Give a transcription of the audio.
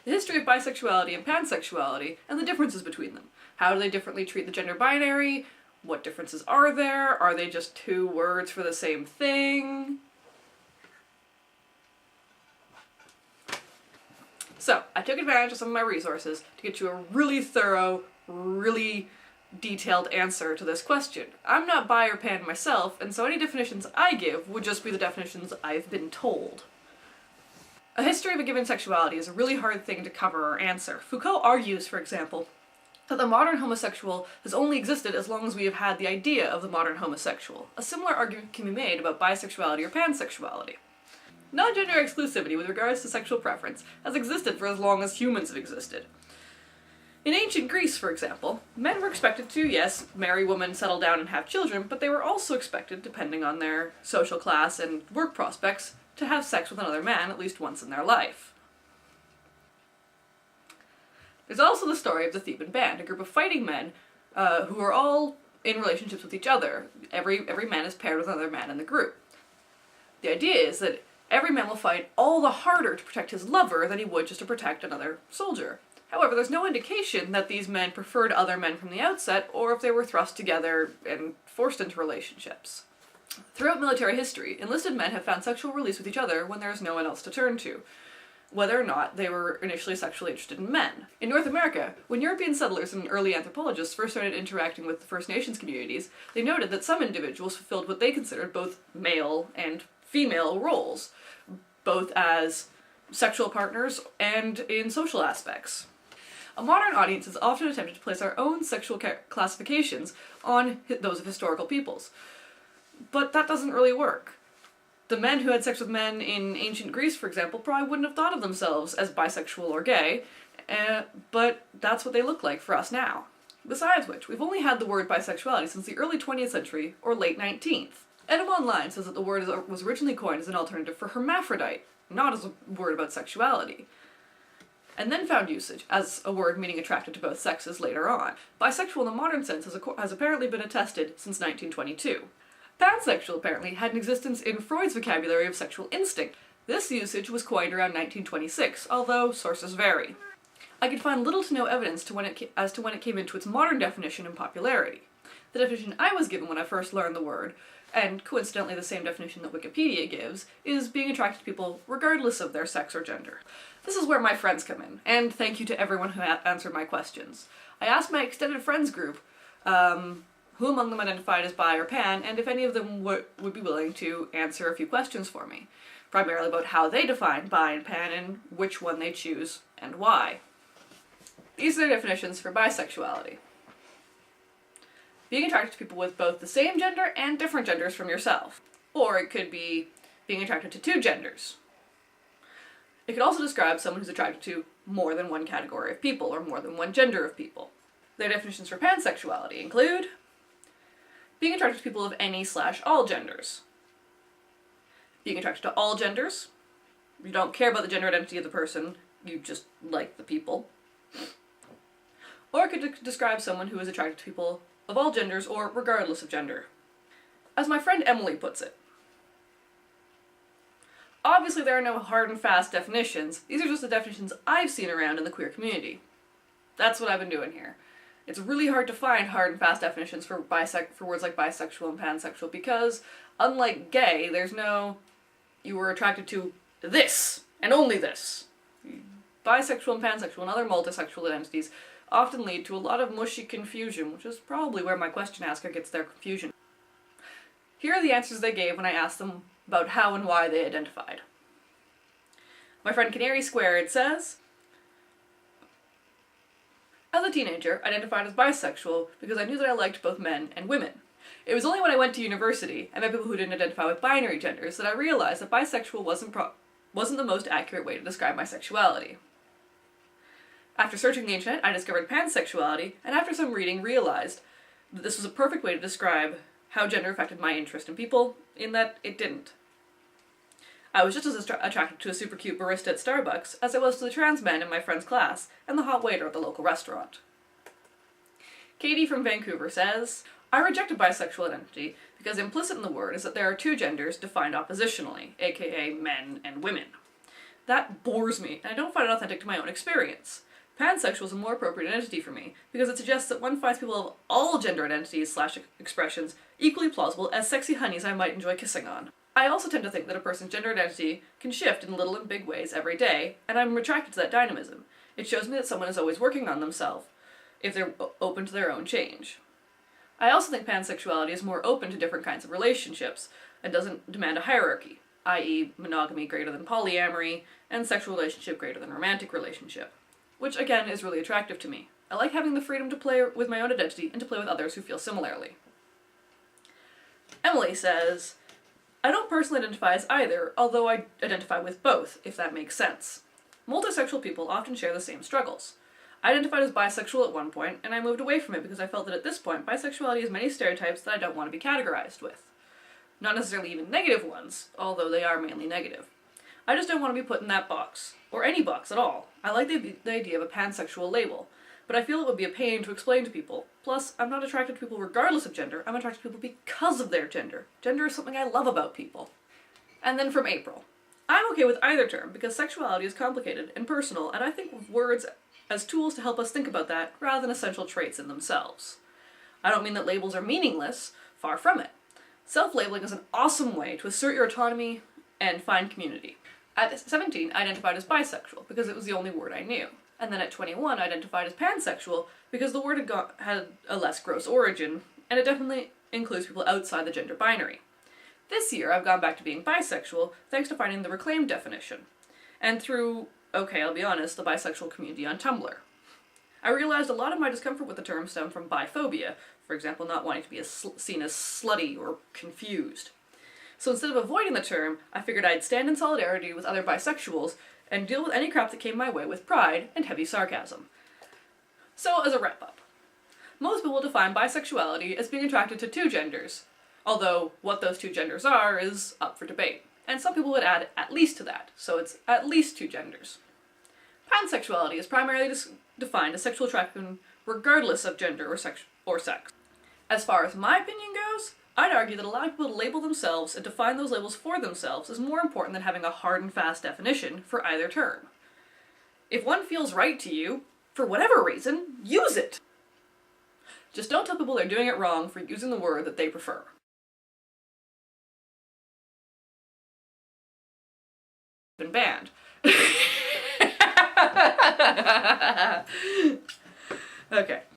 the history of bisexuality and pansexuality, and the differences between them. How do they differently treat the gender binary? What differences are there? Are they just two words for the same thing? So, I took advantage of some of my resources to get you a really thorough, really detailed answer to this question. I'm not bi or pan myself, and so any definitions I give would just be the definitions I've been told. A history of a given sexuality is a really hard thing to cover or answer. Foucault argues, for example, that the modern homosexual has only existed as long as we have had the idea of the modern homosexual. A similar argument can be made about bisexuality or pansexuality. Non-gender exclusivity with regards to sexual preference has existed for as long as humans have existed. In ancient Greece, for example, men were expected to, yes, marry women, settle down, and have children, but they were also expected, depending on their social class and work prospects, to have sex with another man at least once in their life. There's also the story of the Theban band, a group of fighting men who are all in relationships with each other. Every man is paired with another man in the group. The idea is that every man will fight all the harder to protect his lover than he would just to protect another soldier. However, there's no indication that these men preferred other men from the outset, or if they were thrust together and forced into relationships. Throughout military history, enlisted men have found sexual release with each other when there is no one else to turn to, whether or not they were initially sexually interested in men. In North America, when European settlers and early anthropologists first started interacting with the First Nations communities, they noted that some individuals fulfilled what they considered both male and female roles, both as sexual partners and in social aspects. A modern audience has often attempted to place our own sexual classifications on those of historical peoples, but that doesn't really work. The men who had sex with men in ancient Greece, for example, probably wouldn't have thought of themselves as bisexual or gay, but that's what they look like for us now. Besides which, we've only had the word bisexuality since the early 20th century or late 19th. Etym Online says that the word was originally coined as an alternative for hermaphrodite, not as a word about sexuality, and then found usage as a word meaning attracted to both sexes later on. Bisexual in the modern sense has apparently been attested since 1922. Pansexual apparently had an existence in Freud's vocabulary of sexual instinct. This usage was coined around 1926, although sources vary. I could find little to no evidence as to when it came into its modern definition and popularity. The definition I was given when I first learned the word, and coincidentally the same definition that Wikipedia gives, is being attracted to people regardless of their sex or gender. This is where my friends come in, and thank you to everyone who answered my questions. I asked my extended friends group who among them identified as bi or pan, and if any of them would be willing to answer a few questions for me, primarily about how they define bi and pan and which one they choose and why. These are the definitions for bisexuality. Being attracted to people with both the same gender and different genders from yourself. Or it could be being attracted to two genders. It could also describe someone who's attracted to more than one category of people, or more than one gender of people. Their definitions for pansexuality include being attracted to people of any/all genders. Being attracted to all genders. You don't care about the gender identity of the person, you just like the people. Or it could describe someone who is attracted to people of all genders or regardless of gender. As my friend Emily puts it, obviously there are no hard and fast definitions, these are just the definitions I've seen around in the queer community. That's what I've been doing here. It's really hard to find hard and fast definitions for words like bisexual and pansexual because, unlike gay, there's no, you were attracted to this, and only this. Bisexual and pansexual and other multisexual identities often lead to a lot of mushy confusion, which is probably where my question asker gets their confusion. Here are the answers they gave when I asked them about how and why they identified. My friend canari-squared says, as a teenager, I identified as bisexual because I knew that I liked both men and women. It was only when I went to university and met people who didn't identify with binary genders that I realized that bisexual wasn't the most accurate way to describe my sexuality. After searching the internet, I discovered pansexuality, and after some reading realized that this was a perfect way to describe how gender affected my interest in people, in that it didn't. I was just as attracted to a super cute barista at Starbucks as I was to the trans men in my friend's class and the hot waiter at the local restaurant. Katie from Vancouver says, I rejected bisexual identity because implicit in the word is that there are two genders defined oppositionally, aka men and women. That bores me, and I don't find it authentic to my own experience. Pansexual is a more appropriate identity for me, because it suggests that one finds people of all gender identities / expressions equally plausible as sexy honeys I might enjoy kissing on. I also tend to think that a person's gender identity can shift in little and big ways every day, and I'm attracted to that dynamism. It shows me that someone is always working on themselves, if they're open to their own change. I also think pansexuality is more open to different kinds of relationships, and doesn't demand a hierarchy, i.e. monogamy greater than polyamory, and sexual relationship greater than romantic relationship. Which, again, is really attractive to me. I like having the freedom to play with my own identity and to play with others who feel similarly. Emily says, I don't personally identify as either, although I identify with both, if that makes sense. Multisexual people often share the same struggles. I identified as bisexual at one point, and I moved away from it because I felt that at this point, bisexuality has many stereotypes that I don't want to be categorized with. Not necessarily even negative ones, although they are mainly negative. I just don't want to be put in that box, or any box at all. I like the idea of a pansexual label, but I feel it would be a pain to explain to people. Plus, I'm not attracted to people regardless of gender, I'm attracted to people because of their gender. Gender is something I love about people. And then from April. I'm okay with either term, because sexuality is complicated and personal, and I think of words as tools to help us think about that, rather than essential traits in themselves. I don't mean that labels are meaningless, far from it. Self-labeling is an awesome way to assert your autonomy and find community. At 17, I identified as bisexual, because it was the only word I knew. And then at 21, I identified as pansexual, because the word had a less gross origin, and it definitely includes people outside the gender binary. This year, I've gone back to being bisexual, thanks to finding the reclaimed definition. And through, okay, I'll be honest, the bisexual community on Tumblr. I realized a lot of my discomfort with the term stemmed from biphobia, for example, not wanting to be seen as slutty or confused. So instead of avoiding the term, I figured I'd stand in solidarity with other bisexuals and deal with any crap that came my way with pride and heavy sarcasm. So as a wrap-up, most people define bisexuality as being attracted to two genders, although what those two genders are is up for debate, and some people would add at least to that, so it's at least two genders. Pansexuality is primarily defined as sexual attraction regardless of gender or sex. As far as my opinion goes, I'd argue that allowing people to label themselves and define those labels for themselves is more important than having a hard and fast definition for either term. If one feels right to you, for whatever reason, use it! Just don't tell people they're doing it wrong for using the word that they prefer. Been banned. Okay.